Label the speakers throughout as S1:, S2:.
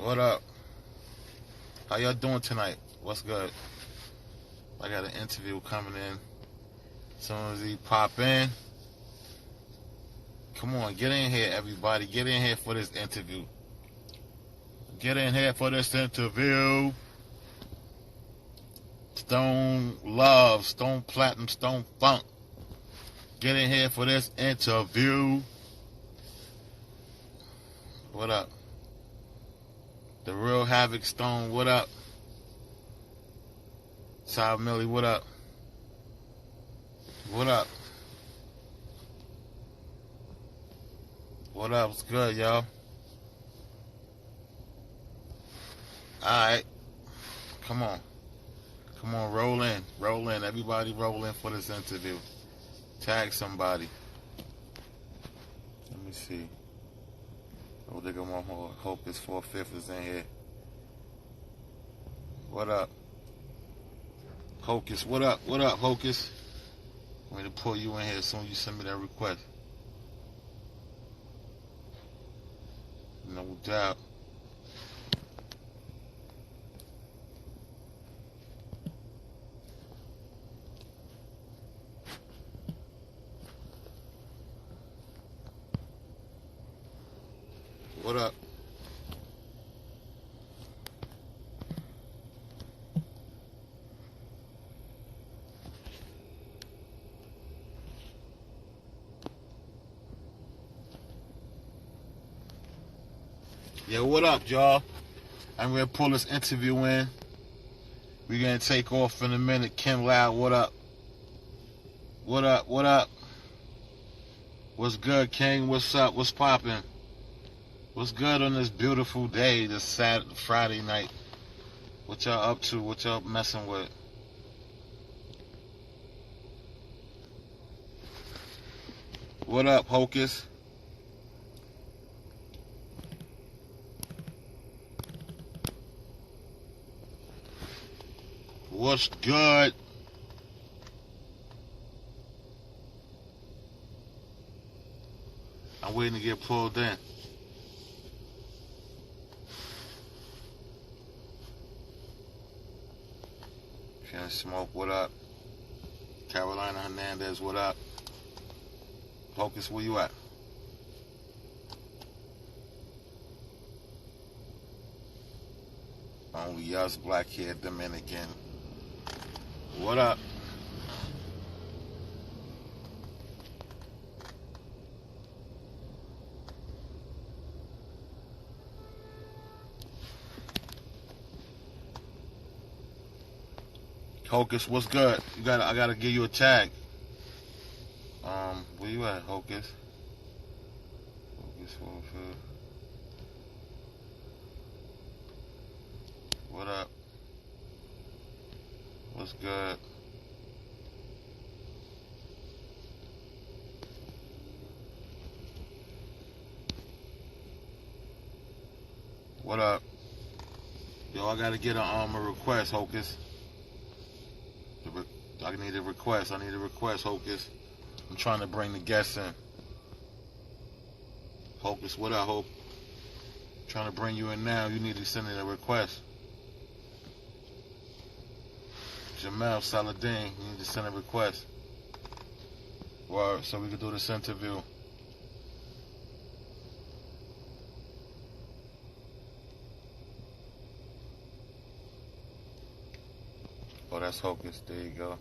S1: What up? How y'all doing tonight? What's good? I got an interview coming in. As soon as he pop in, come on, get in here, everybody. Get in here for this interview. Get in here for this interview. Stone Love, Stone Platinum, Stone Funk. Get in here for this interview. What up? The Real Havoc Stone, what up? South Millie, what up? What up? What up? What's good, y'all? Alright. Come on. Come on, roll in. Roll in. Everybody roll in for this interview. Tag somebody. Let me see. Oh, they got one more. HOCUS45 is in here. What up? HOCUS, what up? What up, HOCUS? I'm going to pull you in here as soon as you send me that request. No doubt. What up? Yo, what up, y'all? I'm going to pull this interview in. We're going to take off in a minute. Kim Loud, what up? What up? What up? What's good, King? What's up? What's poppin'? What's good on this beautiful day, this Saturday, Friday night? What y'all up to? What y'all messing with? What up, HOCUS? What's good? I'm waiting to get pulled in. Can't smoke, what up? Carolina Hernandez, what up? HOCUS, where you at? Only us, black hair Dominican. What up? HOCUS, what's good? I gotta give you a tag. Where you at, HOCUS? HOCUS45. What up? What's good? What up? Yo, I gotta get a request, HOCUS. I need a request. HOCUS. I'm trying to bring the guests in. HOCUS, what up, Hope? Trying to bring you in now. You need to send in a request. Jamel Saladin, you need to send a request. Word, so we can do this interview. Oh, that's HOCUS. There you go.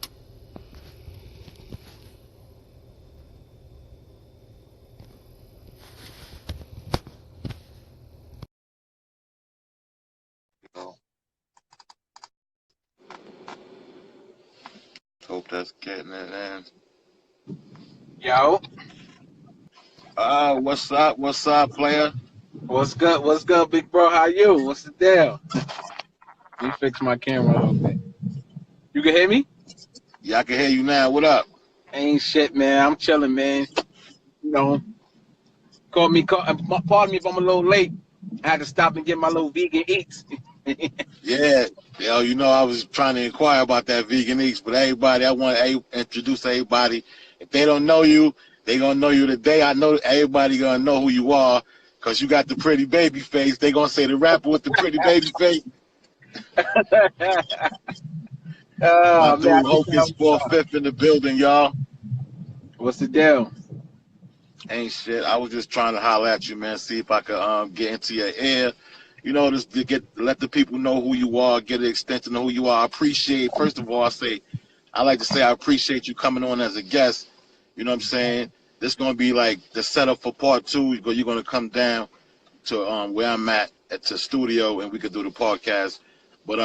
S1: Hope that's getting it in.
S2: Yo.
S1: What's up? What's up, player?
S2: What's good? What's good, big bro? How you? What's the deal? Let me fix my camera a little bit. You can hear me?
S1: Yeah, I can hear you now. What up?
S2: Ain't shit, man. I'm chilling, man. You know, pardon me if I'm a little late. I had to stop and get my little vegan eats.
S1: Yeah. Yo, you know, I was trying to inquire about that vegan eats, but everybody, I want to introduce everybody. If they don't know you, they going to know you today. I know everybody going to know who you are. Cause you got the pretty baby face. They gonna say the rapper with the pretty baby face. My dude
S2: man,
S1: HOCUS45 in the building, y'all.
S2: what's the deal?
S1: Ain't shit. I was just trying to holler at you, man. See if I could get into your ear. You know, just to let the people know who you are, get an extension of who you are. I appreciate. First of all, I like to say I appreciate you coming on as a guest. You know what I'm saying? This is gonna be like the setup for part 2. You're gonna come down to where I'm at the studio, and we could do the podcast. But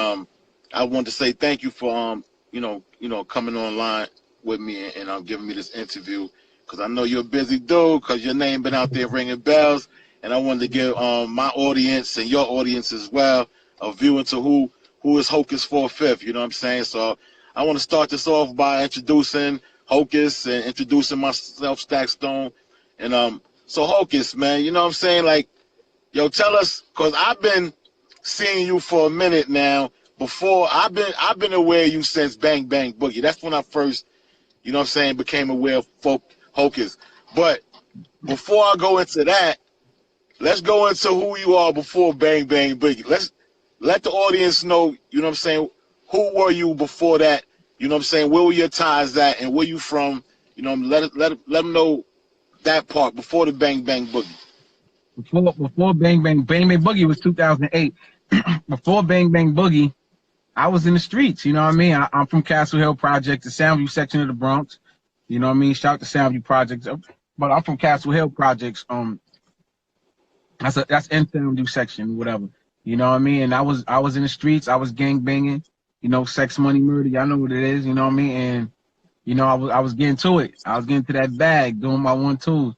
S1: I want to say thank you for you know coming online with me and giving me this interview, because I know you're a busy dude, because your name been out there ringing bells, and I wanted to give my audience and your audience as well a view into who is HOCUS45. You know what I'm saying? So I want to start this off by introducing HOCUS and introducing myself, Stakk Stone. And so HOCUS, man, you know what I'm saying? Like, yo, tell us, because I've been seeing you for a minute now. Before I've been aware of you since Bang Bang Boogie. That's when I first, you know what I'm saying, became aware of HOCUS. But before I go into that, let's go into who you are before Bang Bang Boogie. Let's let the audience know, you know what I'm saying, who were you before that? You know what I'm saying? Where were your ties at, and where you from? You know, let them know that part before the Bang Bang Boogie.
S2: Before Bang Bang Boogie was 2008. Before Bang Bang Boogie, I was in the streets. You know what I mean? I'm from Castle Hill Project, the Soundview section of the Bronx. You know what I mean? Shout out to Soundview Projects. But I'm from Castle Hill Projects. That's in Soundview section, whatever. You know what I mean? And I was in the streets. I was gang banging. You know, sex, money, murder. Y'all know what it is. You know what I mean? And you know, I was getting to it. I was getting to that bag, doing my 1-2s.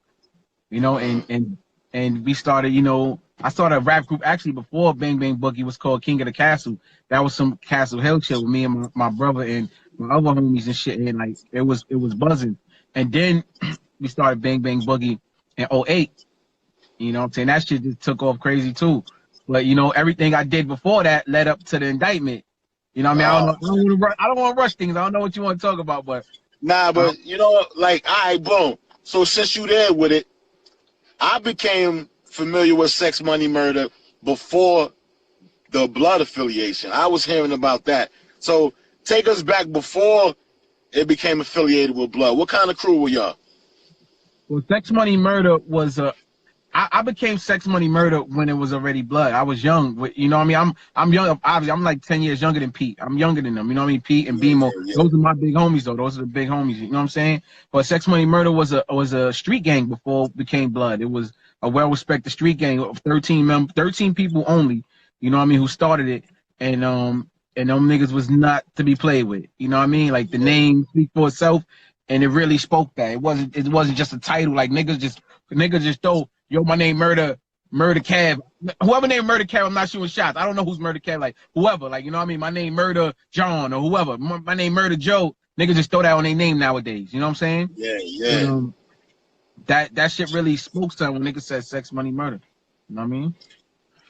S2: You know, and we started. You know, I started a rap group actually before Bang Bang Boogie. Was called King of the Castle. That was some Castle Hill shit with me and my brother and my other homies and shit. And like it was buzzing. And then we started Bang Bang Boogie in 2008. You know what I'm saying? That shit just took off crazy too. But you know, everything I did before that led up to the indictment. You know what I mean? I don't want to rush things. I don't know what you want to talk about, but
S1: nah, but you know, like, all right, boom. So since you there with it, I became familiar with Sex, Money, Murder before the blood affiliation. I was hearing about that. So take us back before it became affiliated with blood. What kind of crew were y'all?
S2: Well, Sex, Money, Murder was I became Sex, Money, Murder when it was already blood. I was young. You know what I mean? I'm young. Obviously, I'm like 10 years younger than Pete. I'm younger than them. You know what I mean? Pete and BMO. Yeah. Those are my big homies, though. Those are the big homies. You know what I'm saying? But Sex, Money, Murder was a street gang before it became blood. It was a well-respected street gang of 13 people only. You know what I mean? Who started it? And them niggas was not to be played with. You know what I mean? Like the name speaks for itself, and it really spoke that. It wasn't just a title. Like niggas just throw. Yo, my name Murda Cav. Whoever named Murda Cav, I'm not shooting shots. I don't know who's Murda Cav. Like whoever, like you know what I mean. My name Murda John or whoever. My name Murda Joe. Niggas just throw that on their name nowadays. You know what I'm saying?
S1: Yeah.
S2: And, that shit really spoke to when niggas said sex, money, murder. You know what I mean?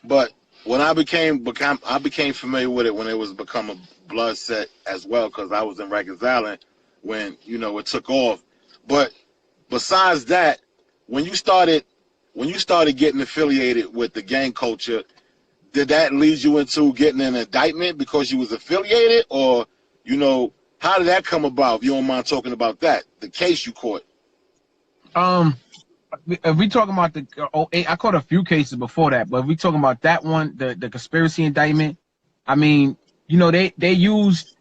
S1: But when I became familiar with it when it was become a blood set as well, because I was in Rikers Island when it took off. But besides that, when you started getting affiliated with the gang culture, did that lead you into getting an indictment because you was affiliated, or how did that come about? If you don't mind talking about that, the case you caught.
S2: If we talking about the 08, I caught a few cases before that, but if we talking about that one, the conspiracy indictment, I mean, they used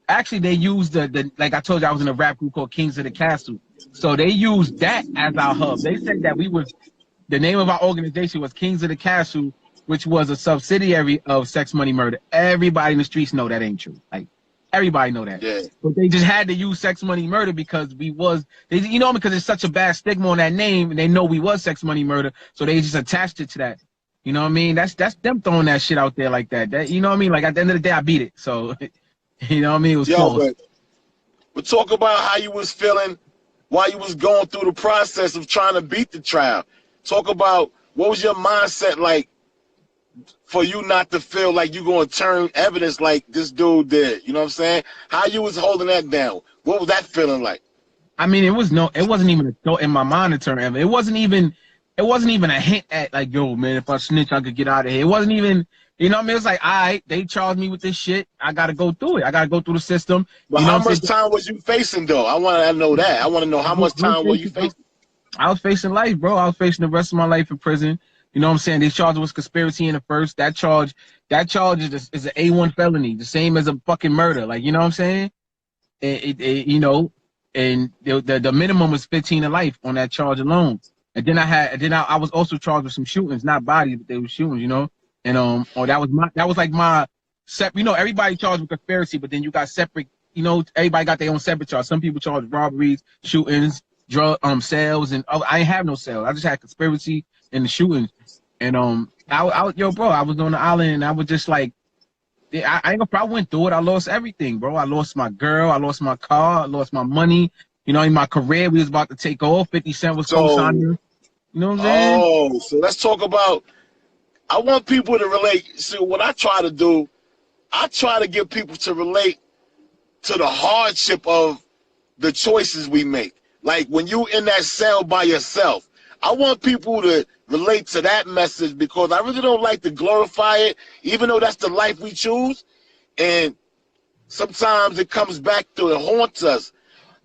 S2: the like I told you, I was in a rap group called Kings of the Castle. So they used that as our hub. They said that the name of our organization was Kings of the Castle, which was a subsidiary of Sex, Money, Murder. Everybody in the streets know that ain't true. Like, everybody know that.
S1: Yeah.
S2: But they just had to use Sex, Money, Murder because because it's such a bad stigma on that name, and they know we was Sex, Money, Murder, so they just attached it to that. You know what I mean? That's them throwing that shit out there like that. You know what I mean? Like, at the end of the day, I beat it. So, you know what I mean? It was close.
S1: But talk about how you was feeling while you was going through the process of trying to beat the trial. Talk about what was your mindset like for you not to feel like you're going to turn evidence like this dude did. You know what I'm saying? How you was holding that down? What was that feeling like?
S2: I mean, it wasn't even a thought in my mind to turn evidence. It wasn't even it wasn't even a hint at like, yo, man, if I snitch, I could get out of here. It wasn't even, you know what I mean? It was like, all right, they charged me with this shit. I got to go through it. I got to go through the system.
S1: But
S2: you know
S1: how much time was you facing, though? I want to know that. I want to know how much time were you facing?
S2: I was facing life, bro. I was facing the rest of my life in prison. You know what I'm saying? They charged was conspiracy in the first. That charge is an A1 felony, the same as a fucking murder. Like, you know what I'm saying? You know, and the minimum was 15 to life on that charge alone. And then I was also charged with some shootings, not bodies, but they were shootings, you know. And that was like my you know, everybody charged with conspiracy, but then you got separate, you know, everybody got their own separate charge. Some people charged robberies, shootings, drug sales, and I ain't have no sales. I just had conspiracy and the shootings. And yo, bro, I was on the island and I was just like, I went through it. I lost everything, bro. I lost my girl, I lost my car, I lost my money. You know, in my career, we was about to take off. 50 Cent was co-signing. You know what I'm saying?
S1: Oh, so let's talk about. I want people to relate. See, what I try to do, I try to get people to relate to the hardship of the choices we make. Like when you in that cell by yourself, I want people to relate to that message because I really don't like to glorify it, even though that's the life we choose. And sometimes it comes back to it haunts us.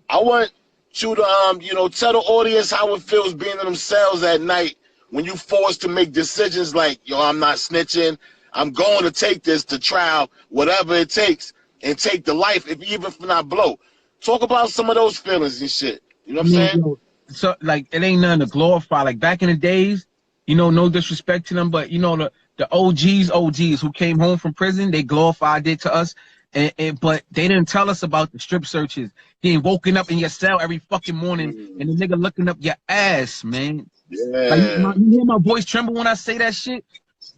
S1: I want you to, you know, tell the audience how it feels being in them cells at night when you forced to make decisions like, yo, I'm not snitching. I'm going to take this to trial, whatever it takes, and take the life, even if not blow. Talk about some of those feelings and shit. You know what I'm saying?
S2: Yo, so, like, it ain't nothing to glorify. Like, back in the days, you know, no disrespect to them, but, you know, the OGs who came home from prison, they glorified it to us. But they didn't tell us about the strip searches. Getting woken up in your cell every fucking morning and the nigga looking up your ass, man.
S1: Yeah.
S2: Like, you hear my voice tremble when I say that shit?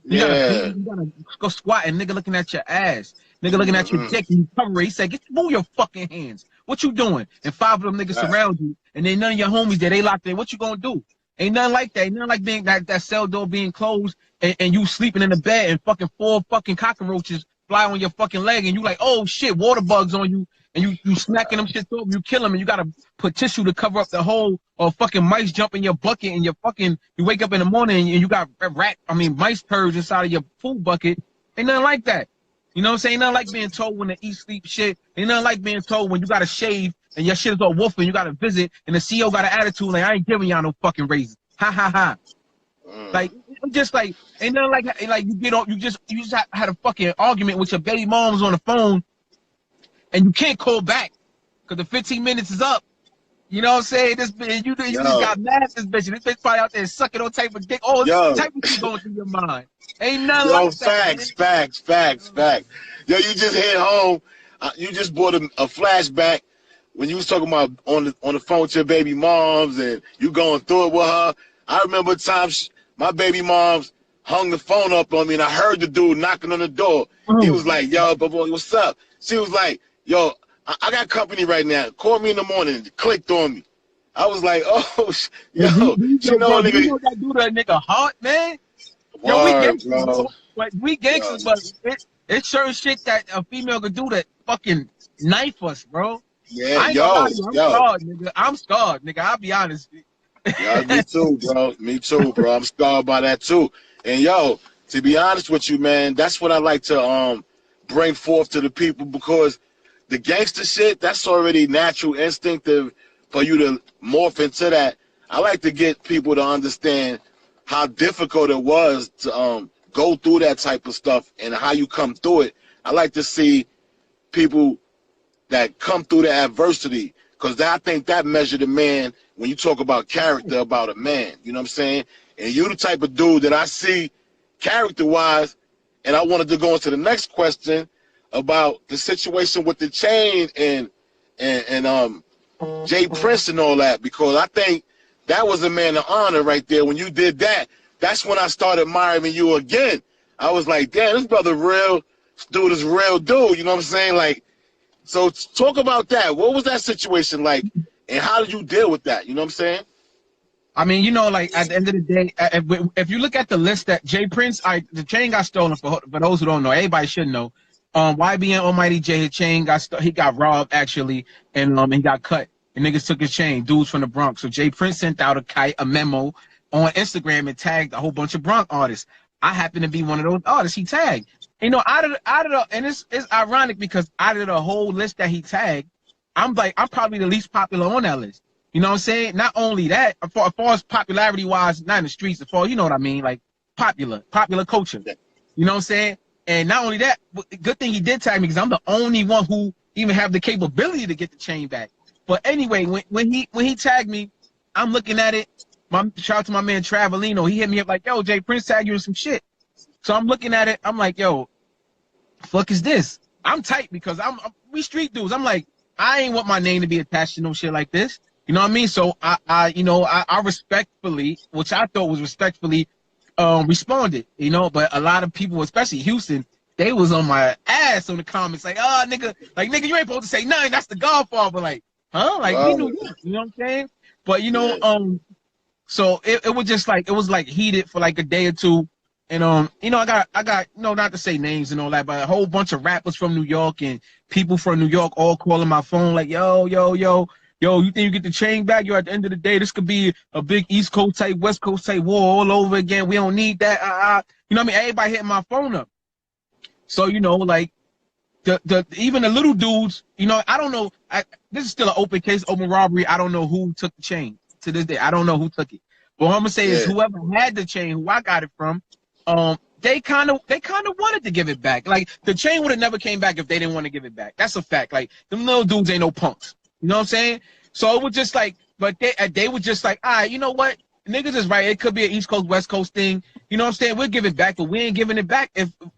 S2: You gotta go squat and nigga looking at your ass. Nigga looking at your dick and you cover it. He said, move your fucking hands. What you doing? And 5 of them niggas surround you and then none of your homies there, they locked in. What you gonna do? Ain't nothing like that. Ain't nothing like being that cell door being closed and you sleeping in the bed and fucking 4 fucking cockroaches fly on your fucking leg and you like, oh shit, water bugs on you, and you smacking them shit up, you kill them, and you gotta put tissue to cover up the hole, or fucking mice jump in your bucket and you wake up in the morning and you got mice purge inside of your food bucket. Ain't nothing like that. You know what I'm saying? Ain't nothing like being told when to eat, sleep, shit. Ain't nothing like being told when you gotta shave and your shit is all wolfing, you gotta visit, and the CEO got an attitude like, I ain't giving y'all no fucking raises. Ha ha ha. Like, just like, ain't nothing like you get on, you just had a fucking argument with your baby moms on the phone and you can't call back because the 15 minutes is up. You know what I'm saying? This bitch, you just got mad at this bitch. And this bitch probably out there sucking all type of dick. All type of shit going through your mind. Ain't nothing like that. Facts.
S1: Yo, you just hit home. You just brought a flashback when you was talking about on the phone with your baby moms and you going through it with her. I remember times my baby moms hung the phone up on me and I heard the dude knocking on the door. He was like, yo, boy, what's up? She was like, yo, I got company right now. Call me in the morning. Clicked on me. I was like, oh, yo, you know that
S2: do that nigga heart, man? Yo, we gangsters, but it's certain shit that a female could do that fucking knife us, bro.
S1: Yeah,
S2: I'm scarred, nigga. I'm scarred, nigga. I'll be honest.
S1: Yeah, me too, bro. I'm scarred by that too. And yo, to be honest with you, man, that's what I like to bring forth to the people, because the gangster shit, that's already natural, instinctive for you to morph into that. I like to get people to understand how difficult it was to go through that type of stuff and how you come through it. I like to see people that come through the adversity, because I think that measures a man when you talk about character about a man. You know what I'm saying? And you're the type of dude that I see character-wise, and I wanted to go into the next question about the situation with the chain and Jay Prince and all that, because I think that was a man of honor right there. When you did that, that's when I started admiring you again. I was like, damn, this brother real, this dude is real dude. You know what I'm saying? Like, so talk about that. What was that situation like, and how did you deal with that? You know what I'm saying?
S2: I mean, you know, like, at the end of the day, if you look at the list that Jay Prince, the chain got stolen, for those who don't know, everybody should know. YBN Almighty J, his chain he got robbed, actually, and he got cut. And niggas took his chain, dudes from the Bronx. So Jay Prince sent out a memo on Instagram and tagged a whole bunch of Bronx artists. I happen to be one of those artists he tagged. You know, out of the, and it's ironic because out of the whole list that he tagged, I'm probably the least popular on that list. You know what I'm saying? Not only that, as far as popularity wise, not in the streets, as far, you know what I mean, like popular culture. You know what I'm saying? And not only that, good thing he did tag me because I'm the only one who even have the capability to get the chain back. But anyway, when he tagged me, I'm looking at it. Shout out to my man Travelino. He hit me up like, yo, Jay Prince tagged you in some shit. So I'm looking at it. I'm like, yo, fuck is this? I'm tight because we street dudes. I'm like, I ain't want my name to be attached to no shit like this. You know what I mean? So I respectfully, which I thought was respectfully, responded. You know, but a lot of people, especially Houston, they was on my ass on the comments like, oh, nigga, you ain't supposed to say nothing. That's the Godfather. Like, huh? Like, we knew that. You know what I'm saying? But you know, so it was just like, it was like heated for like a day or two. And you know, I got not to say names and all that, but a whole bunch of rappers from New York and people from New York all calling my phone like, yo, you think you get the chain back? Yo, at the end of the day, this could be a big East Coast type, West Coast type war all over again. We don't need that. You know what I mean? Everybody hitting my phone up. So, you know, like even the little dudes, you know, I don't know. This is still an open case, open robbery. I don't know who took the chain to this day. I don't know who took it. But what I'm gonna say is whoever had the chain, who I got it from, they kind of wanted to give it back. Like the chain would have never came back if they didn't want to give it back. That's a fact. Like them little dudes ain't no punks. You know what I'm saying? So it was just like, but they were just like, all right, you know what? Niggas is right. It could be an East Coast, West Coast thing. You know what I'm saying? We'll give it back, but we ain't giving it back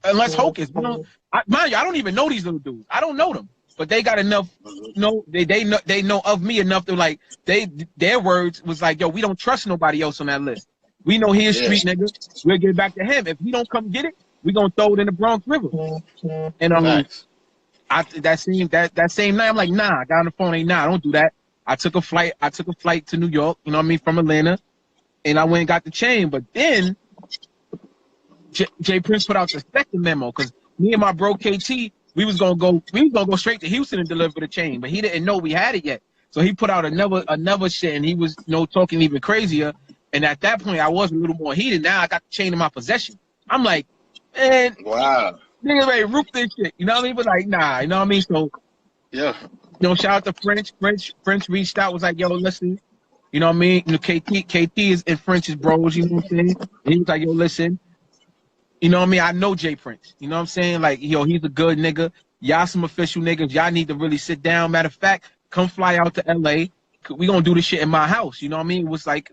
S2: unless HOCUS. You know, mind you, I don't even know these little dudes. I don't know them, but they got enough. You know, they know of me enough to like their words was like, yo, we don't trust nobody else on that list. We know he is street nigga. We'll get it back to him. If he don't come get it, we gonna throw it in the Bronx River. And that same night, I'm like, nah. I got on the phone, I don't do that. I took a flight to New York. You know what I mean, from Atlanta. And I went and got the chain, but then Jay Prince put out the second memo because me and my bro KT, we was gonna go straight to Houston and deliver the chain, but he didn't know we had it yet. So he put out another shit, and he was talking even crazier. And at that point, I was a little more heated. Now I got the chain in my possession. I'm like, man, wow, niggas ready to roof this shit. You know what I mean? But like, nah, you know what I mean? So yeah, you know, shout out to French. French reached out, was like, yo, listen. You know what I mean? You know, KT is in French's bros, you know what I'm saying? And he was like, yo, listen. You know what I mean? I know Jay Prince. You know what I'm saying? Like, yo, he's a good nigga. Y'all some official niggas. Y'all need to really sit down. Matter of fact, come fly out to LA. We gonna do this shit in my house. You know what I mean? It was like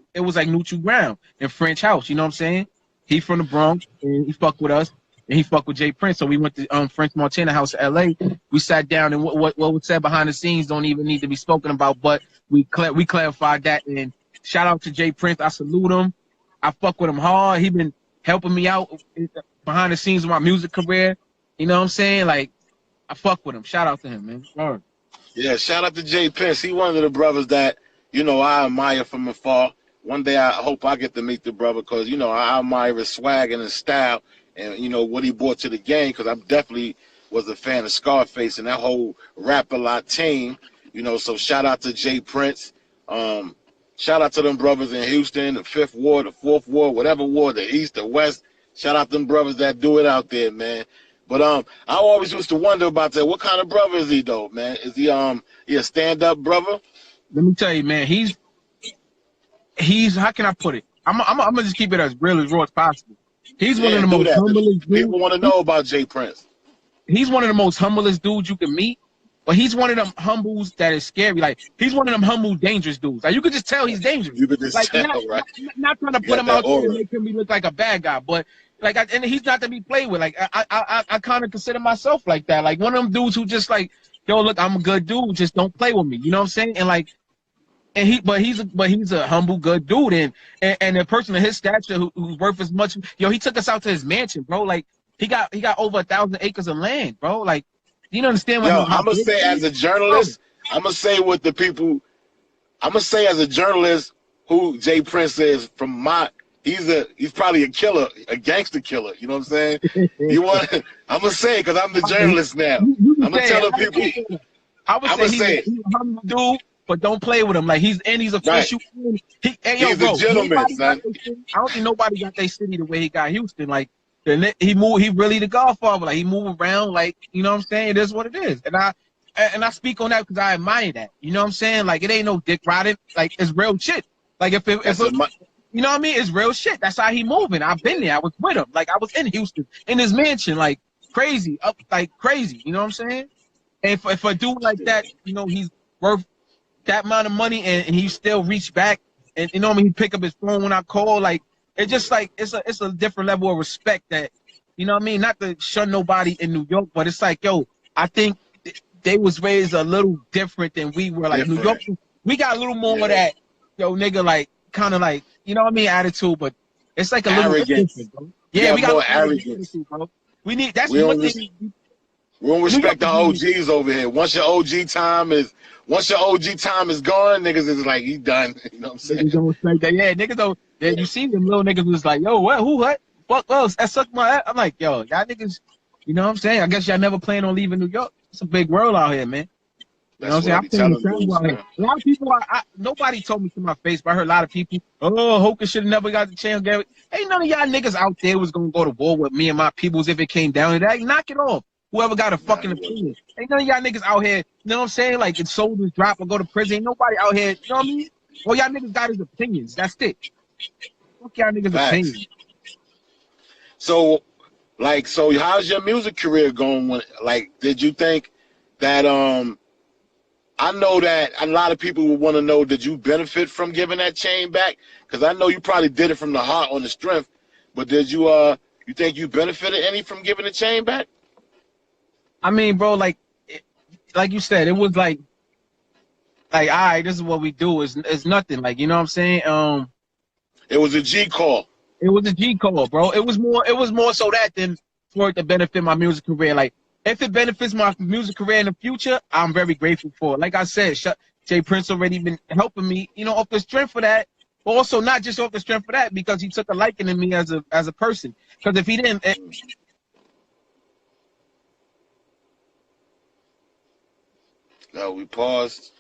S2: neutral ground in French house. You know what I'm saying? He from the Bronx and he fucked with us and he fucked with Jay Prince. So we went to French Montana house in LA. We sat down and what was said behind the scenes don't even need to be spoken about, but we clarified that. And shout out to Jay Prince. I salute him. I fuck with him hard. He been helping me out behind the scenes of my music career. You know what I'm saying? Like, I fuck with him. Shout out to him, man. Sure.
S1: Yeah, shout out to Jay Prince. He one of the brothers that, you know, I admire from afar. One day I hope I get to meet the brother because, you know, I admire his swag and his style and, you know, what he brought to the game because I definitely was a fan of Scarface and that whole Rap-A-Lot team. You know, so shout out to Jay Prince. Shout out to them brothers in Houston, the 5th Ward, the 4th Ward, whatever ward, the East, the West. Shout out to them brothers that do it out there, man. But I always used to wonder about that. What kind of brother is he though, man? Is he a stand-up brother?
S2: Let me tell you, man, he's how can I put it? I'm gonna just keep it as real as raw as possible. He's one of the most humblest dudes.
S1: People want to know about Jay Prince.
S2: He's one of the most humblest dudes you can meet. But he's one of them humbles that is scary. Like, he's one of them humble, dangerous dudes. Like, you could just tell he's dangerous.
S1: You could just
S2: like,
S1: tell, right?
S2: Not trying to put him out there and make him look like a bad guy. But, like, and he's not to be played with. Like, I kind of consider myself like that. Like, one of them dudes who just, like, yo, look, I'm a good dude. Just don't play with me. You know what I'm saying? And, like, but he's a humble, good dude. And a person of his stature who's worth as much. Yo, he took us out to his mansion, bro. Like, he got over 1,000 acres of land, bro. Like, you don't understand what
S1: I'm gonna say as a journalist, I'm gonna say what the people. I'm gonna say as a journalist who Jay Prince is from my. He's probably a killer, a gangster killer. You know what I'm saying? I'm gonna say it because I'm the journalist now. I'm gonna tell the people.
S2: I would say he's a humble dude. but don't play with him. Like he's official. Right.
S1: He's a gentleman, son.
S2: I don't think nobody got their city the way he got Houston. Like he really the Godfather. Like he move around. Like you know what I'm saying. It is what it is. And I speak on that because I admire that. You know what I'm saying? Like it ain't no dick riding. Like it's real shit. Like if you know what I mean? It's real shit. That's how he moving. I've been there. I was with him. Like I was in Houston in his mansion. Like crazy, up like crazy. You know what I'm saying? And if a dude like that, you know, he's worth that amount of money and he still reach back and you know what I mean, he pick up his phone when I call, like it's just like it's a different level of respect that, you know what I mean, not to shun nobody in New York, but it's like, yo, I think they was raised a little different than we were. Like New York, we got a little more of that, yo, nigga, like kind of like, you know what I mean, attitude, but it's like a little different, bro. Yeah, we got more arrogance, bro. We need that's one thing.
S1: We don't respect the OGs over here. Once your OG time is gone, niggas is like, he done. You know what I'm saying?
S2: Niggas don't respect that. Yeah, niggas don't. Yeah, you see them little niggas was like, yo, what? Who? What? Fuck us. That sucked my ass. I'm like, yo, y'all niggas. You know what I'm saying? I guess y'all never plan on leaving New York. It's a big world out here, man. You know what I'm saying? A lot of people, nobody told me to my face, but I heard a lot of people, oh, HOCUS should have never got the chance. Ain't none of y'all niggas out there was going to go to war with me and my peoples if it came down to that. Knock it off. Whoever got a fucking opinion. Ain't none of y'all niggas out here, you know what I'm saying? Like, if soldiers drop or go to prison, ain't nobody out here, you know what I mean? All y'all niggas got is opinions. That's it. Fuck y'all niggas' opinions.
S1: So how's your music career going? Like, did you think that, I know that a lot of people would want to know, did you benefit from giving that chain back? Because I know you probably did it from the heart on the strength, but did you, you think you benefited any from giving the chain back?
S2: I mean, bro, like you said, it was like, all right, this is what we do. It's nothing. Like, you know what I'm saying?
S1: It was a G call.
S2: It was a G call, bro. It was more so that than for it to benefit my music career. Like, if it benefits my music career in the future, I'm very grateful for it. Like I said, Jay Prince already been helping me, you know, off the strength for that. But also not just off the strength for that, because he took a liking in me as a person. Because if he didn't.
S1: No, we paused.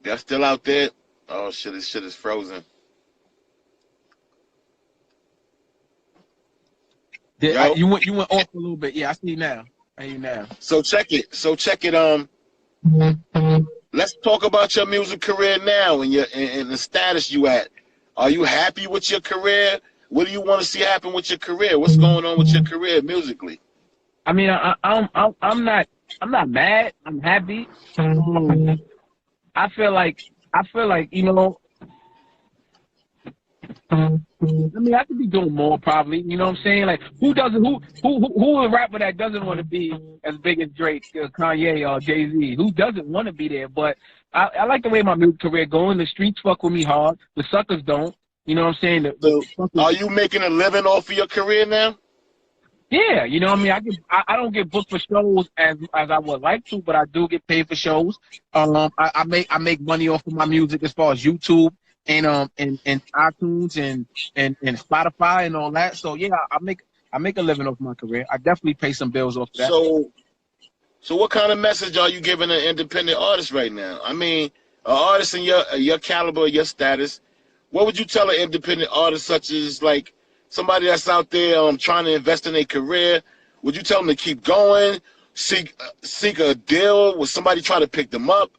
S1: Y'all still out there? Oh shit, this shit is frozen.
S2: You went off a little bit. Yeah, I see you now. I hear you now.
S1: So check it. Let's talk about your music career now and the status you at. Are you happy with your career? What do you want to see happen with your career? What's going on with your career musically?
S2: I mean, I'm not mad. I'm happy. I feel like, you know, I mean, I could be doing more probably. You know what I'm saying? Like, who a rapper that doesn't want to be as big as Drake, Kanye, or Jay-Z? Who doesn't want to be there? But I like the way my music career going. The streets fuck with me hard. The suckers don't. You know what I'm saying?
S1: So, are you making a living off of your career now?
S2: Yeah, you know what I mean? I don't get booked for shows as I would like to, but I do get paid for shows. I make money off of my music as far as YouTube and iTunes and Spotify and all that. So yeah, I make a living off my career. I definitely pay some bills off of that.
S1: So what kind of message are you giving an independent artist right now? I mean, an artist in your caliber, your status, what would you tell an independent artist such as like somebody that's out there trying to invest in their career? Would you tell them to keep going, seek a deal? Would somebody try to pick them up?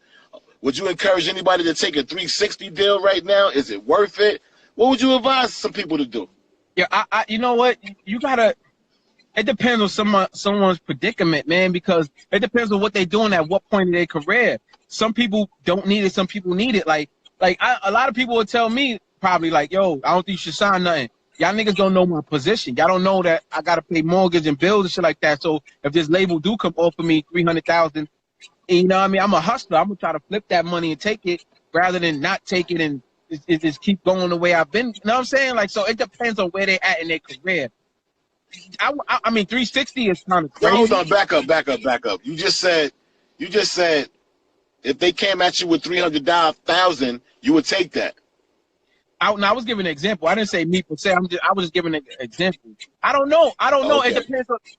S1: Would you encourage anybody to take a 360 deal right now? Is it worth it? What would you advise some people to do?
S2: Yeah, you know what? You gotta. It depends on someone's predicament, man, because it depends on what they're doing at what point in their career. Some people don't need it. Some people need it. Like a lot of people would tell me probably like, yo, I don't think you should sign nothing. Y'all niggas don't know my position. Y'all don't know that I gotta pay mortgage and bills and shit like that. So if this label do come offer me $300,000, you know what I mean? I'm a hustler. I'm gonna try to flip that money and take it rather than not take it and just keep going the way I've been. You know what I'm saying? Like, so it depends on where they at in their career. I mean, 360 is kind of crazy.
S1: Hold on, back up. You just said if they came at you with $300,000, you would take that.
S2: I was giving an example. I didn't say me per se. I was just giving an example. I don't know.
S1: Okay.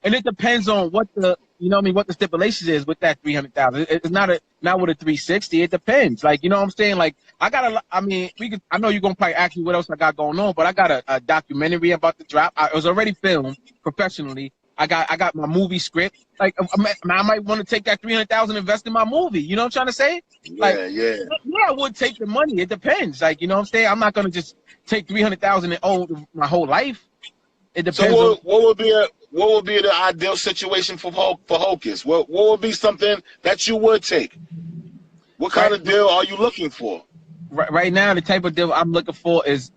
S2: It depends on what the you know what I mean, what the stipulations is with that 300,000. It's not with a 360. It depends. Like, you know what I'm saying? Like, I mean, I know you're gonna probably ask me what else I got going on, but I got a documentary about to drop. It was already filmed professionally. I got my movie script. Like, I might want to take that 300,000, invest in my movie. You know what I'm trying to say? Like,
S1: yeah.
S2: I would take the money. It depends. Like, you know what I'm saying? I'm not gonna just take 300,000 and owe my whole life. It depends.
S1: So what would be the ideal situation for HOCUS? What would be something that you would take? What kind of deal are you looking for?
S2: Right now, the type of deal I'm looking for is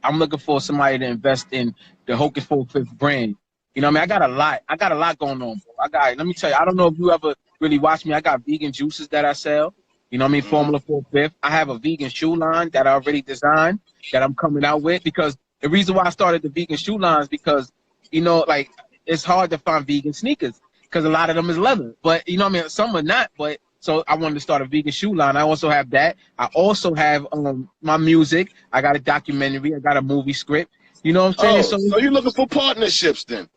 S2: somebody to invest in the HOCUS45 brand. You know what I mean? I got a lot going on, bro. Let me tell you, I don't know if you ever really watch me. I got vegan juices that I sell. You know what I mean? Formula 4/5. I have a vegan shoe line that I already designed that I'm coming out with, because the reason why I started the vegan shoe line is because, you know, like, it's hard to find vegan sneakers because a lot of them is leather. But, you know what I mean? Some are not, but so I wanted to start a vegan shoe line. I also have that. I also have my music. I got a documentary. I got a movie script. You know what I'm saying?
S1: So you're looking for partnerships then?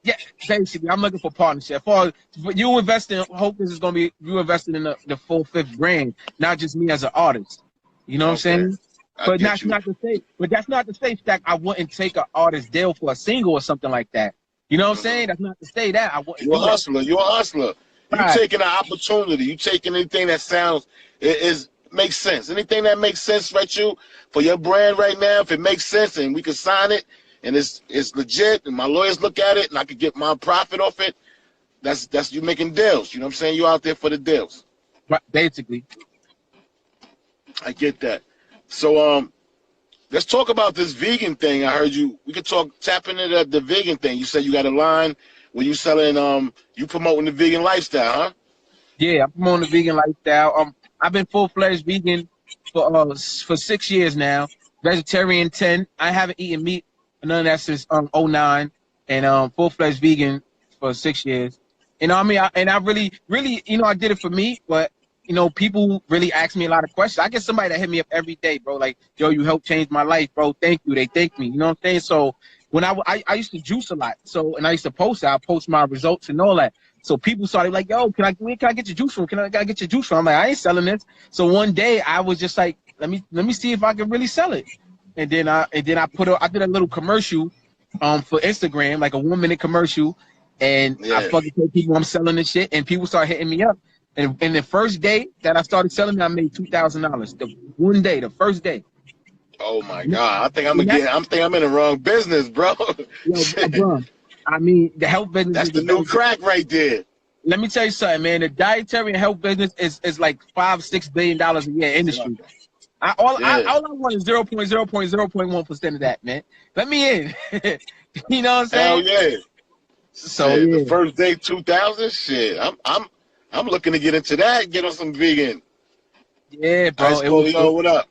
S2: Yeah, basically, I'm looking for partnership. For you investing, HOCUS is going to be you investing in the full 5th brand, not just me as an artist. You know what I'm saying? But that's not to say, Stakk, I wouldn't take an artist deal for a single or something like that. You know what I'm saying? That's not to say that I wouldn't.
S1: You're a hustler. You're a hustler. You're taking an opportunity. You're taking anything that sounds makes sense. Anything that makes sense, right? You for your brand right now, if it makes sense and we can sign it and it's legit and my lawyers look at it and I could get my profit off it, that's you making deals. You know what I'm saying? You out there for the deals.
S2: Right, basically.
S1: I get that. So let's talk about this vegan thing. I heard you. We could tap into the vegan thing. You said you got a line where you selling you promoting the vegan lifestyle, huh?
S2: Yeah, I'm promoting the vegan lifestyle. I've been full-fledged vegan for 6 years now. Vegetarian 10. I haven't eaten meat none of that since 09, and full-fledged vegan for 6 years. You know what I mean? I really, you know, I did it for me, but you know, people really ask me a lot of questions. I get somebody that hit me up every day, bro. Like, yo, you helped change my life, bro. Thank you. They thank me. You know what I'm saying? So when I used to juice a lot. So, and I used to post it. I post my results and all that. So people started like, yo, where can I get your juice from? Gotta get your juice from? I'm like, I ain't selling this. So one day I was just like, let me see if I can really sell it. And then I did a little commercial for Instagram, like a 1-minute commercial. And I fucking told people I'm selling this shit, and people started hitting me up. And the first day that I started selling, I made $2,000. The one day, the first day.
S1: Oh my God! I think I'm in the wrong business, bro.
S2: Yo, bro, I mean, the health business.
S1: That's the new crack right there.
S2: Let me tell you something, man. The dietary and health business is like $5-6 billion a year industry. All I want is 0.1% of that, man. Let me in. You know what I'm saying?
S1: Hell yeah.
S2: So
S1: shit,
S2: yeah.
S1: The first day 2,000. Shit, I'm looking to get into that. Get on some vegan.
S2: Yeah, bro.
S1: What up?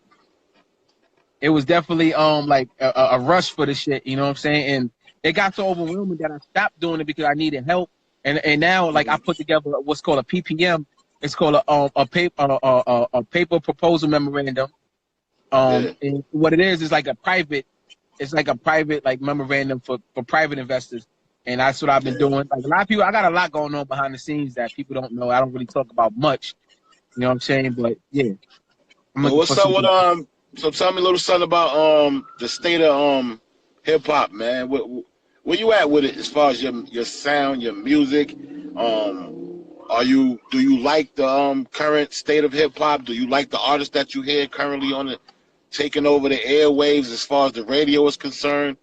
S2: It was definitely like a rush for the shit. You know what I'm saying? And it got so overwhelming that I stopped doing it because I needed help. And now, like, I put together what's called a PPM. It's called a paper proposal memorandum. And what it is like a private. It's like a private like memorandum for private investors. And that's what I've been doing. Like, a lot of people, I got a lot going on behind the scenes that people don't know. I don't really talk about much. You know what I'm saying? But yeah.
S1: Well, what's up with so tell me a little something about the state of hip hop, man. Where you at with it as far as your sound, your music? Do you like the current state of hip hop? Do you like the artists that you hear currently taking over the airwaves as far as the radio is concerned?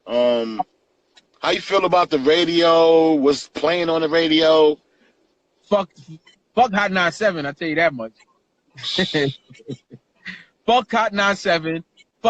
S1: How you feel about the radio? What's playing on the radio?
S2: Fuck HOT97, I'll tell you that much. Fuck HOT97.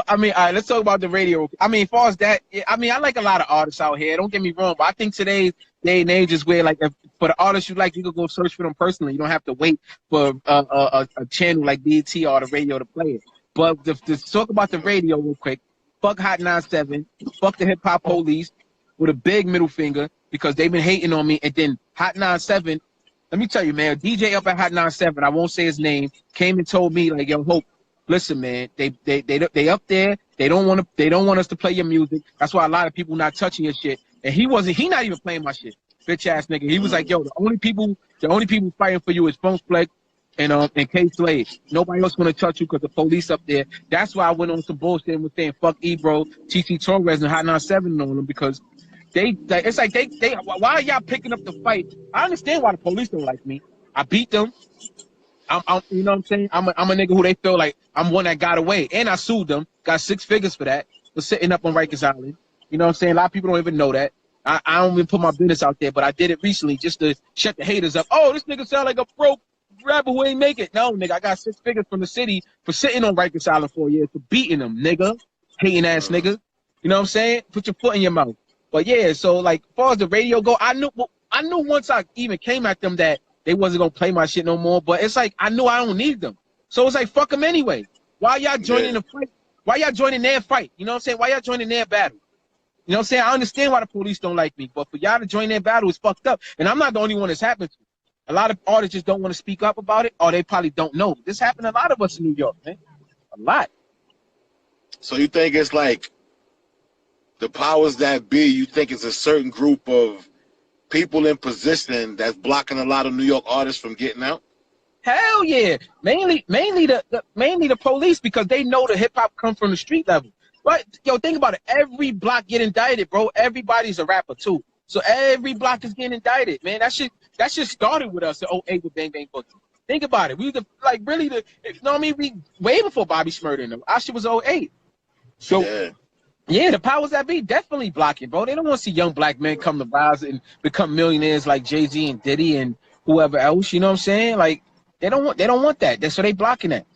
S2: I mean, all right, let's talk about the radio. I mean, as far as that, I mean, I like a lot of artists out here. Don't get me wrong, but I think today's day and age is where, like, for the artists you like, you can go search for them personally. You don't have to wait for a channel like BET or the radio to play it. But to talk about the radio real quick, fuck HOT97, fuck the hip-hop police with a big middle finger because they've been hating on me. And then HOT97, let me tell you, man, a DJ up at HOT97, I won't say his name, came and told me, like, yo, Hope, listen, man, they up there. They don't want us to play your music. That's why a lot of people not touching your shit. And he not even playing my shit. bitch ass nigga. He was like, yo, the only people fighting for you is Funk Flex and K Slade. Nobody else gonna touch you because the police up there. That's why I went on some bullshit and was saying fuck Ebro, TC Torres, and HOT97 on them because it's like they why are y'all picking up the fight? I understand why the police don't like me. I beat them. I'm you know what I'm saying? I'm a nigga who they feel like I'm one that got away, and I sued them. Got 6 figures for that for sitting up on Rikers Island. You know what I'm saying? A lot of people don't even know that. I don't even put my business out there, but I did it recently just to shut the haters up. Oh, this nigga sound like a broke rapper who ain't make it. No, nigga, I got 6 figures from the city for sitting on Rikers Island for a year for beating them, nigga. Hating ass nigga. You know what I'm saying? Put your foot in your mouth. But yeah, so like as far as the radio go, I knew once I even came at them that they wasn't gonna play my shit no more. But it's like I knew I don't need them. So it's like fuck them anyway. Why y'all joining the fight? Why y'all joining their fight? You know what I'm saying? Why y'all joining their battle? You know what I'm saying? I understand why the police don't like me, but for y'all to join their battle is fucked up. And I'm not the only one that's happened to. A lot of artists just don't want to speak up about it, or they probably don't know. This happened to a lot of us in New York, man. A lot.
S1: So you think it's like the powers that be, you think it's a certain group of people in position that's blocking a lot of New York artists from getting out?
S2: Hell yeah. Mainly the police, because they know the hip hop comes from the street level. Right? Yo, think about it. Every block get indicted, bro. Everybody's a rapper too. So every block is getting indicted, man. That shit started with us in 08 with Bang Bang Boogie. Think about it. We the like really the you know what I mean? We way before Bobby Shmurda and them. Our shit was 08. So yeah, the powers that be definitely blocking, bro. They don't want to see young black men come to rise and become millionaires like Jay-Z and Diddy and whoever else. You know what I'm saying? Like they don't want that. That's why they blocking that.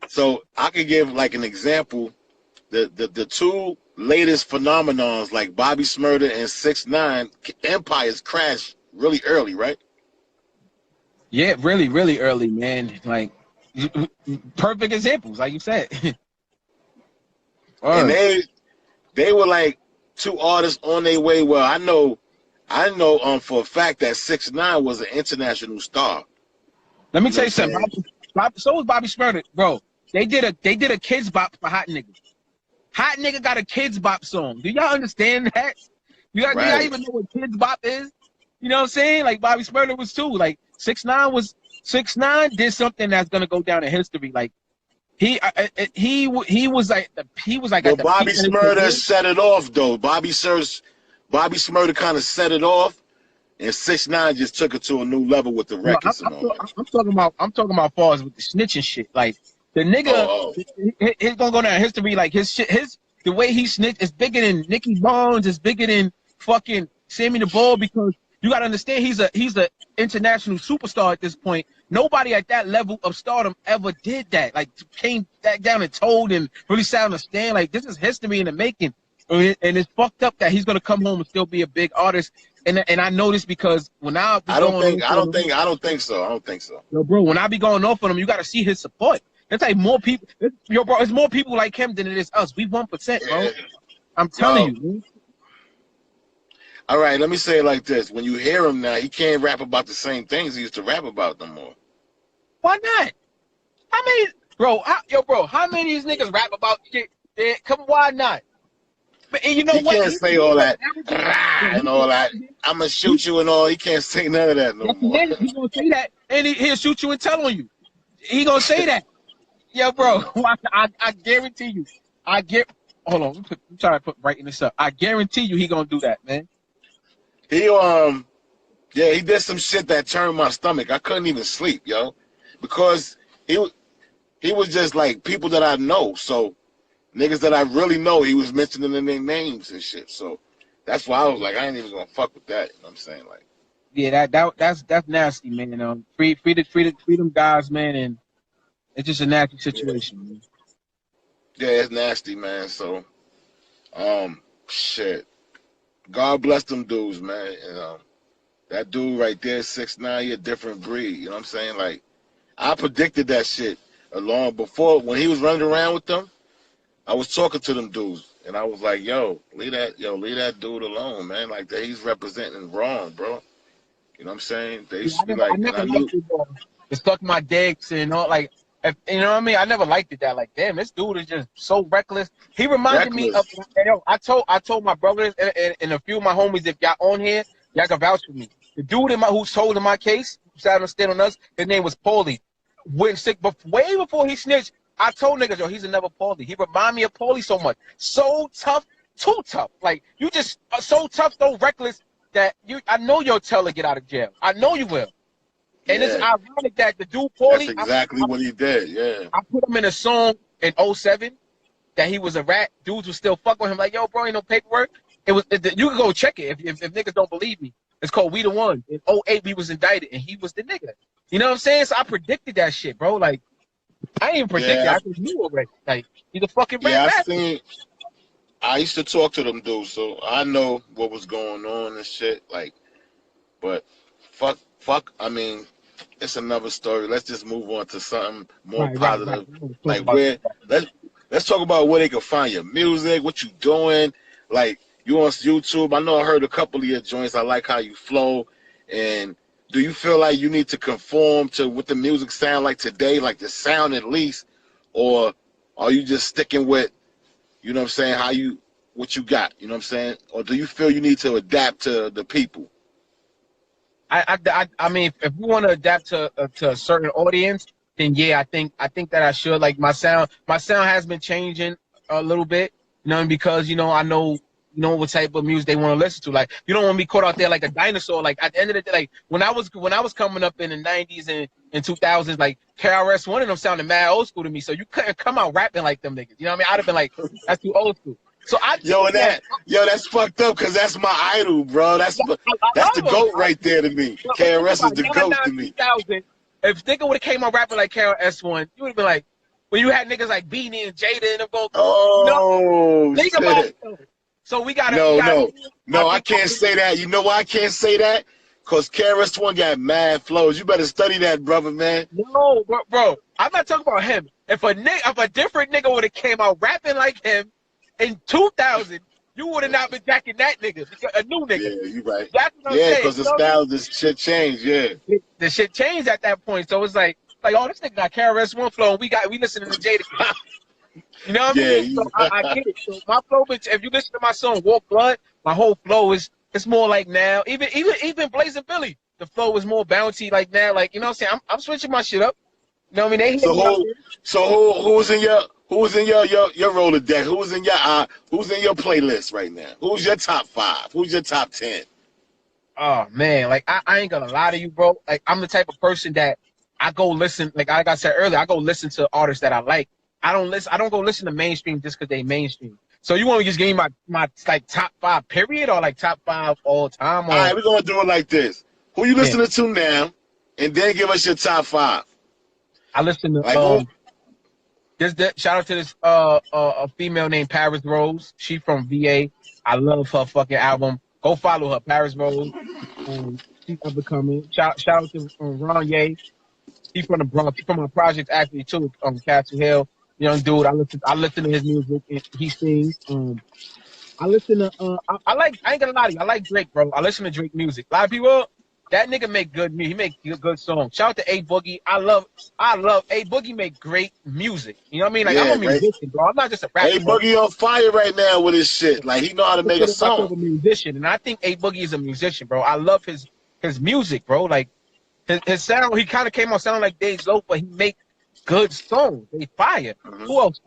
S2: So
S1: I could give like an example. The 2 latest phenomenons like Bobby Shmurda and 6ix9ine empires crashed really early, right?
S2: Yeah, really, really early, man. Like perfect examples, like you said.
S1: And they were like 2 artists on their way. Well, I know for a fact that 6ix9ine was an international star.
S2: Let me tell you something. So was Bobby Shmurda, bro. They did a kids bop for Hot Nigga. Hot Nigga got a kids bop song. Do y'all understand that? Do y'all even know what kids bop is? You know what I'm saying? Like Bobby Shmurda was too. Like 6ix9ine did something that's gonna go down in history. Like he was like. Well,
S1: Bobby Shmurda set it off though. Bobby Shmurda kind of set it off, and 6ix9ine just took it to a new level with the records and all that.
S2: I'm talking about far as with the snitching shit. Like the nigga, he's gonna go down in history. Like the way he snitched is bigger than Nicky Barnes. Is bigger than fucking Sammy the Bull, because you gotta understand he's a international superstar at this point. Nobody at that level of stardom ever did that. Like came back down and told and really sat on the stand. Like this is history in the making. And it's fucked up that he's gonna come home and still be a big artist. And I know this because when I don't think so. Yo, bro, when I be going off on him, you gotta see his support. It's like more people. Yo, bro, it's more people like him than it is us. We 1%, bro. I'm telling you, man.
S1: All right, let me say it like this. When you hear him now, he can't rap about the same things he used to rap about no more.
S2: Why not? I mean, bro, how many of these niggas rap about shit? Come on, why not? But, and you know what?
S1: He can't say all that and all that. I'm going to shoot you and all. He can't say none of that no more.
S2: He's going to say that, and he'll shoot you and tell on you. He going to say that. Yo, bro, I guarantee you. Hold on, I'm trying to brighten this up. I guarantee you he going to do that, man.
S1: He he did some shit that turned my stomach. I couldn't even sleep, yo, because he was just like people that I know. So niggas that I really know, he was mentioning in their names and shit. So that's why I was like, I ain't even gonna fuck with that. You know what I'm saying? Like,
S2: yeah, that's nasty, man. Free them guys, man, and it's just a nasty situation, man.
S1: Yeah, it's nasty, man. So, shit. God bless them dudes, man. And, that dude right there, 6ix9ine, he a different breed. You know what I'm saying? Like, I predicted that shit long before when he was running around with them. I was talking to them dudes, and I was like, yo, leave that dude alone, man. Like, that he's representing wrong, bro. You know what I'm saying? They used to be like,
S2: it stuck my dicks and all, like, you know what I mean? I never liked it that, like, damn, this dude is just so reckless. He reminded me of, I told my brothers and a few of my homies, if y'all on here, Y'all can vouch for me. The dude who's holding my case, who sat on stand on us, his name was Paulie. Went sick, but way before he snitched, I told niggas, yo, he's another Paulie. He remind me of Paulie so much. So tough, too tough. Like, you just are so tough, so reckless that I know you'll tell to get out of jail. I know you will. And it's ironic that the dude Paulie,
S3: that's exactly what he did. Yeah,
S2: I put him in a song in 07 that he was a rat. Dudes would still fuck with him like, yo, bro, ain't no paperwork. You can go check it if niggas don't believe me. It's called We the One. In 08, we was indicted, and he was the nigga. You know what I'm saying? So I predicted that shit, bro. Like, I ain't even predicted. I just knew already. Like, he's a fucking rat.
S3: I used to talk to them dudes, so I know what was going on and shit. Like, but fuck. I mean, it's another story. Let's just move on to something more positive. Right. Like, let's talk about where they can find your music, what you doing. Like, you on YouTube. I know I heard a couple of your joints. I like how you flow. And do you feel like you need to conform to what the music sound like today, like the sound at least? Or are you just sticking with, you know what I'm saying, what you got, you know what I'm saying? Or do you feel you need to adapt to the people?
S2: I mean, if we want to adapt to a certain audience, then yeah, I think that I should. Like, my sound has been changing a little bit, you know, because, you know, I know what type of music they want to listen to. Like, you don't want to be caught out there like a dinosaur. Like, at the end of the day, like, when I was coming up in the 90s and 2000s, like, KRS-One and them sounded mad old school to me. So you couldn't come out rapping like them niggas. You know what I mean? I'd have been like, that's too old school. So
S3: that's fucked up, because that's my idol, bro. That's the GOAT right there to me. KRS is the GOAT to me.
S2: If nigga would have came out rapping like KRS-One, you would have been like, when you had niggas like Beanie and Jada and them go,
S3: shit.
S2: About it. So we gotta.
S3: No, I can't say that. You know why I can't say that? Because KRS-One got mad flows. You better study that, brother, man.
S2: No, bro. I'm not talking about him. If a different nigga would have came out rapping like him in 2000, you would have not been jacking that nigga. A new nigga.
S3: Yeah, you right.
S2: That's what I'm saying.
S3: Because the style, this shit changed. Yeah.
S2: The shit changed at that point. So it's like, oh, this nigga got KRS-One flow. We listening to Jada. You know what I mean? So I get it. So my flow, if you listen to my song Walk Blood, my whole flow it's more like now. Even Blazing Billy, the flow is more bouncy like now. Like, you know what I'm saying? I'm switching my shit up. You know what I mean?
S3: Who's in your Rolodex? Who's in your playlist right now? Who's your top 5? Who's your top 10?
S2: Oh man, like I ain't gonna lie to you, bro. Like, I'm the type of person that I go listen, like I said earlier, I go listen to artists that I like. I don't go listen to mainstream just because they mainstream. So you want to just give me my like top 5 period, or like top 5 all time? Or...
S3: All right, we're gonna do it like this. Who you listening to now, and then give us your top 5.
S2: I listen to shout out to this a female named Paris Rose. She from VA. I love her fucking album. Go follow her, Paris Rose. She's up and coming. Shout out to Ron Ye. He's from the Bronx. He's from my project actually too, Castle Hill. Young dude. I listen to his music and he sings. I listen to I ain't gonna lie to you, I like Drake, bro. I listen to Drake music. A lot of people, that nigga make good music. He make good songs. Shout out to A Boogie. I love A Boogie, make great music. You know what I mean? Like, I'm a musician, bro. I'm not just a rapper.
S3: A Boogie on fire right now with his shit. Like, he know how to make a song.
S2: I'm a musician, and I think A Boogie is a musician, bro. I love his music, bro. Like, his sound, he kind of came out sounding like Dave's Loaf, but he make good songs. They fire.
S3: Mm-hmm.
S2: Who else?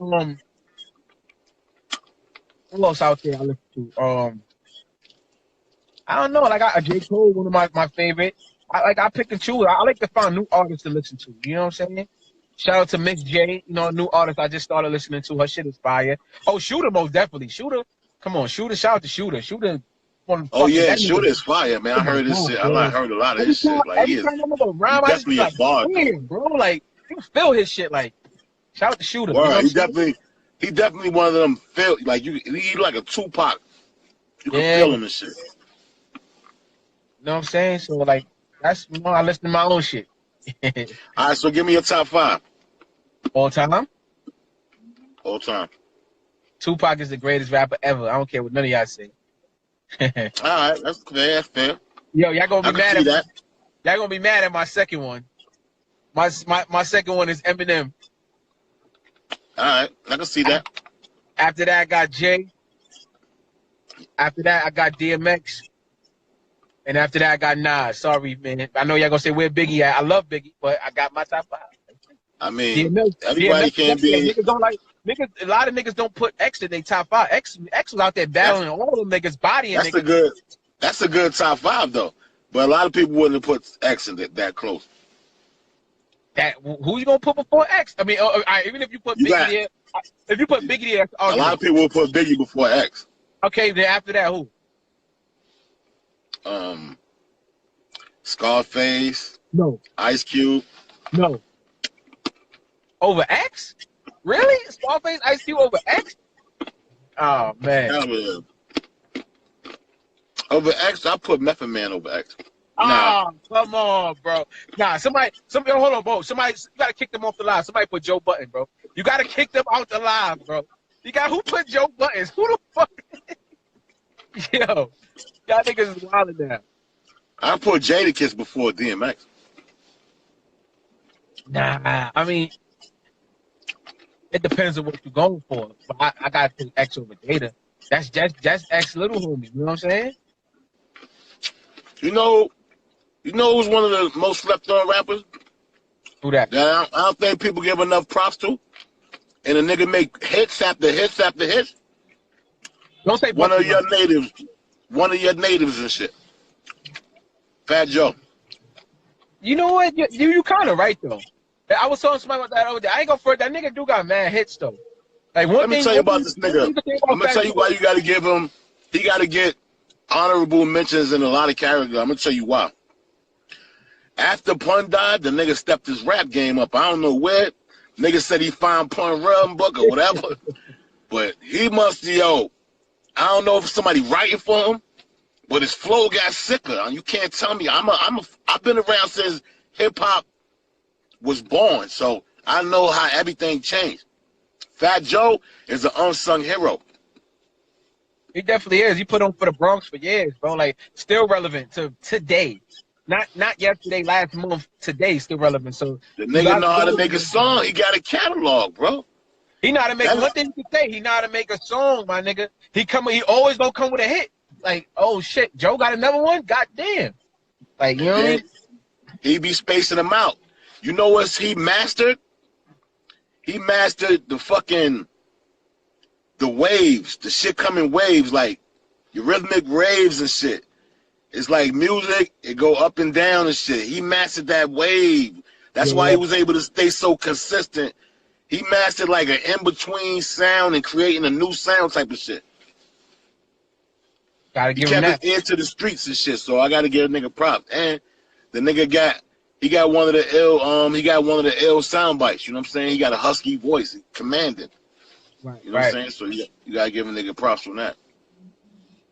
S2: Who else out there I listen to? I don't know. Like, J. Cole, one of my favorite. I pick and choose. I like to find new artists to listen to. You know what I'm saying? Shout out to Miss J. You know, a new artist I just started listening to. Her shit is fire. Oh, Shooter, most definitely. Shooter, come on, Shooter. Shout out to Shooter. Shooter.
S3: Oh yeah, Shooter is fire, man. I heard this shit. I heard a lot of his shit. Like, he is definitely a bar,
S2: bro. Like, you feel his shit. Like, shout out to Shooter.
S3: Word, he definitely one of them. Feel like he like a Tupac. You can feel him and shit.
S2: You know what I'm saying? So like, that's I listen to my own shit.
S3: All right, so give me your top 5.
S2: All time.
S3: All time.
S2: Tupac is the greatest rapper ever. I don't care what none of y'all say.
S3: All right, that's fair. That's fair.
S2: Yo, y'all gonna be mad at that. Y'all gonna be mad at my second one. My second one is Eminem.
S3: All right, I can see that.
S2: After that, I got Jay. After that, I got DMX. And after that, I got Nas. Sorry, man. I know y'all gonna say where Biggie at. I love Biggie, but I got my top 5.
S3: I mean,
S2: DMX,
S3: everybody can't be.
S2: niggas don't like niggas. A lot of niggas don't put X in their top 5. X was out there battling all them niggas, bodying niggas.
S3: That's a good top 5 though. But a lot of people wouldn't have put X in that close.
S2: Who you gonna put before X? I mean, even if you put Biggie there, if you put Biggie there,
S3: a lot of people will put Biggie before X.
S2: Okay, then after that, who?
S3: Scarface.
S2: No.
S3: Ice Cube.
S2: No. Over X? Really? Scarface, Ice Cube over X? Oh man.
S3: Over X, I put Method Man over X.
S2: Nah. Oh, come on, bro. Nah, somebody, hold on, bro. Somebody, you gotta kick them off the live. Somebody put Joe Button, bro. You gotta kick them out the live, bro. Who put Joe Buttons? Who the fuck? Yo, y'all niggas is wildin' now.
S3: I put Jadakiss before DMX.
S2: Nah, I mean, it depends on what you're going for. But I gotta put X over Jada. That's X little homie. You know what I'm saying?
S3: You know who's one of the most slept on rappers?
S2: Who that?
S3: I don't think people give enough props to. And a nigga make hits after hits after hits.
S2: Don't say
S3: one of your natives and shit. Fat Joe.
S2: You know what? You kind of right though. I was telling somebody about that over there. I ain't gonna front. That nigga do got mad hits though. Like
S3: Let me tell you about this nigga. I'm gonna tell you why you gotta give him. He gotta get honorable mentions in a lot of characters. I'm gonna tell you why. After Pun died, the nigga stepped his rap game up. I don't know where. Nigga said he found Pun realm book or whatever. But he must, I don't know if somebody writing for him, but his flow got sicker. You can't tell me. I've been around since hip hop was born, so I know how everything changed. Fat Joe is an unsung hero.
S2: He definitely is. He put on for the Bronx for years, bro. Like, still relevant to today. Not yesterday, last month, today, still relevant. So
S3: the nigga know how to make a song. He got a catalog, bro.
S2: He know how to make one thing you can say. He know how to make a song, my nigga. He always gonna come with a hit. Like, oh shit, Joe got another one? God damn. Like, you know what I mean?
S3: He be spacing them out. You know what he mastered? He mastered the waves. The shit come in waves, like your rhythmic waves and shit. It's like music, it go up and down and shit. He mastered that wave. That's why he was able to stay so consistent. He mastered like an in-between sound and creating a new sound type of shit.
S2: Gotta give him that.
S3: He kept his ear to the streets and shit, so I gotta give a nigga props. And the nigga got one of the ill sound bites, you know what I'm saying? He got a husky voice, commanding.
S2: Right,
S3: you know what I'm saying? So you gotta give a nigga props on that.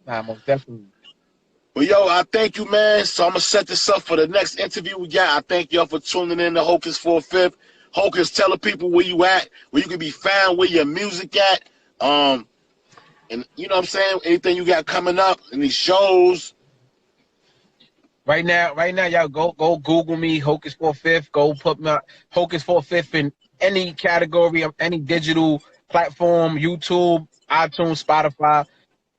S2: Nah, most definitely.
S3: But yo, I thank you, man. So I'm gonna set this up for the next interview we got. I thank y'all for tuning in to HOCUS45. HOCUS, tell the people where you at, where you can be found, where your music at. And you know what I'm saying? Anything you got coming up, any shows?
S2: Right now, y'all go Google me, HOCUS45. Go put my HOCUS45 in any category of any digital platform, YouTube, iTunes, Spotify.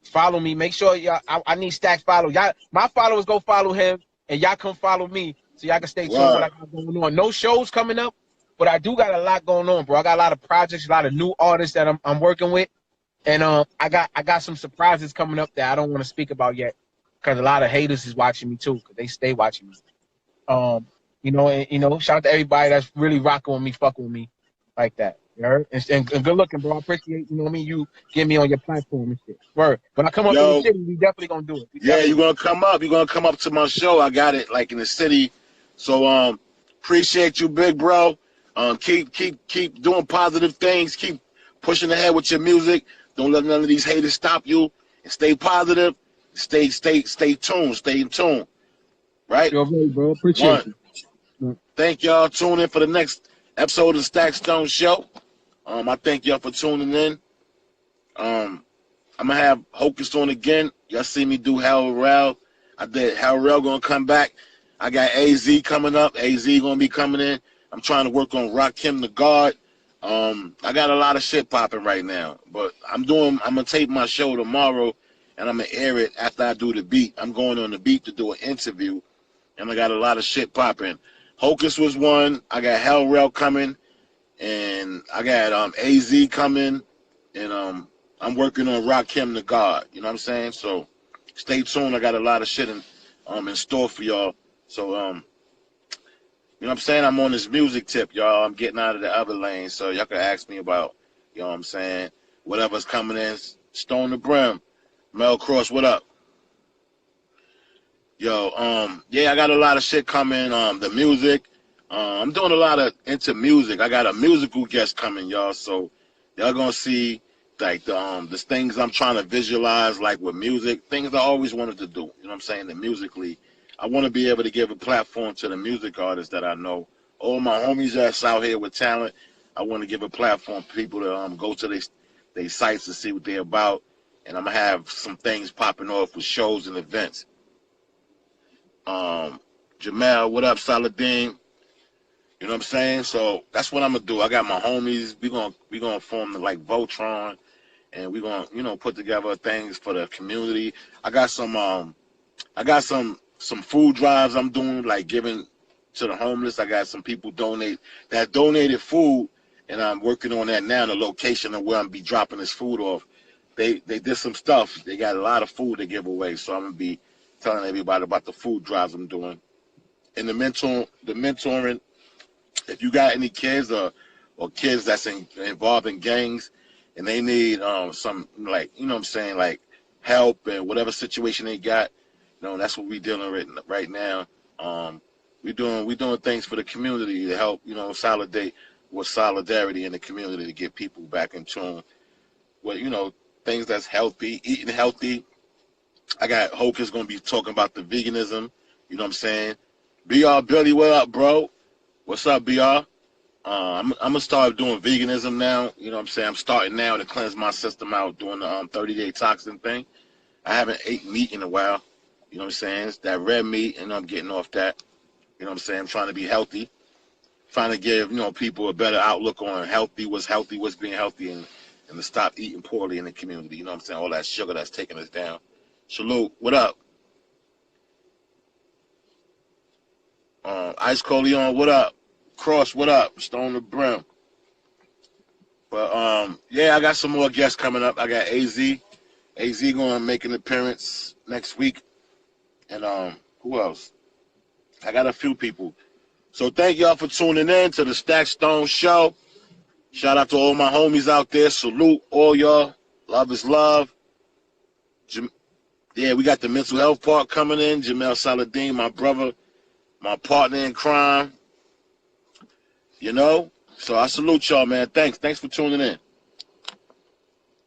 S2: Follow me. Make sure y'all. I need Stakk follow. Y'all, my followers go follow him, and y'all come follow me so y'all can stay tuned with what I got going on. No shows coming up, but I do got a lot going on, bro. I got a lot of projects, a lot of new artists that I'm working with, and I got some surprises coming up that I don't want to speak about yet, because a lot of haters is watching me too, because they stay watching me. Shout out to everybody that's really rocking with me, fucking with me, like that. You heard? And good looking, bro. I appreciate, you give me on your platform and shit. Word. When I come up to the city, we definitely gonna do it.
S3: You're gonna come up. You're gonna come up to my show. I got it like in the city. So appreciate you, big bro. Keep doing positive things. Keep pushing ahead with your music. Don't let none of these haters stop you. And stay positive. Stay tuned. Stay in tune. Right?
S2: You're right, bro. Appreciate you.
S3: Thank y'all. Tune in for the next episode of the Stakk Stone Show. I thank y'all for tuning in. I'm gonna have Hocus on again. Y'all see me do Harold Rell. I did Harold Rell gonna come back. I got AZ coming up. AZ gonna be coming in. I'm trying to work on Rakim the God. I got a lot of shit popping right now, but I'm gonna tape my show tomorrow, and I'm gonna air it after I do the beat. I'm going on the beat to do an interview, and I got a lot of shit popping. Hocus was one. I got Hell Rail coming, and I got AZ coming, and I'm working on Rakim the God. You know what I'm saying? So stay tuned. I got a lot of shit in store for y'all. So you know what I'm saying? I'm on this music tip, y'all. I'm getting out of the other lane, so y'all can ask me about, you know what I'm saying, whatever's coming in. Stone the Brim. Mel Cross, what up? Yo, yeah, I got a lot of shit coming. The music. I'm doing a lot of into music. I got a musical guest coming, y'all. So y'all gonna see like the things I'm trying to visualize, like with music, things I always wanted to do. You know what I'm saying? That musically, I want to be able to give a platform to the music artists that I know. All my homies that's out here with talent, I want to give a platform for people to go to their sites to see what they're about. And I'm gonna have some things popping off with shows and events. Jamel, what up, Saladin? You know what I'm saying? So that's what I'm gonna do. I got my homies. We gonna form like Voltron, and we gonna, you know, put together things for the community. I got some food drives I'm doing, like giving to the homeless. I got some people donated food, and I'm working on that now. The location of where I'm be dropping this food off. They did some stuff. They got a lot of food to give away, so I'm gonna be telling everybody about the food drives I'm doing. And the mentoring. If you got any kids or kids that's involved in gangs, and they need some, like, you know what I'm saying, like help and whatever situation they got, you know, that's what we dealing with right now. We doing things for the community to help, you know, solidarity in the community to get people back in tune with, you know, things that's healthy, eating healthy. I got Hocus gonna be talking about the veganism. You know what I'm saying? BR Billy, what up, bro? What's up, BR? I'm gonna start doing veganism now. You know what I'm saying? I'm starting now to cleanse my system out, doing the 30-day toxin thing. I haven't ate meat in a while. You know what I'm saying? It's that red meat, and I'm getting off that. You know what I'm saying? I'm trying to be healthy, trying to give, you know, people a better outlook on what's being healthy, and to stop eating poorly in the community. You know what I'm saying? All that sugar that's taking us down. Salute, what up? Ice Coleon, what up? Cross, what up? Stone the Brim. But yeah, I got some more guests coming up. I got AZ gonna make an appearance next week. And who else? I got a few people. So thank y'all for tuning in to the Stakk Stone Show. Shout out to all my homies out there. Salute all y'all. Love is love. Yeah, we got the mental health part coming in. Jamel Saladin, my brother, my partner in crime. You know? So I salute y'all, man. Thanks for tuning in.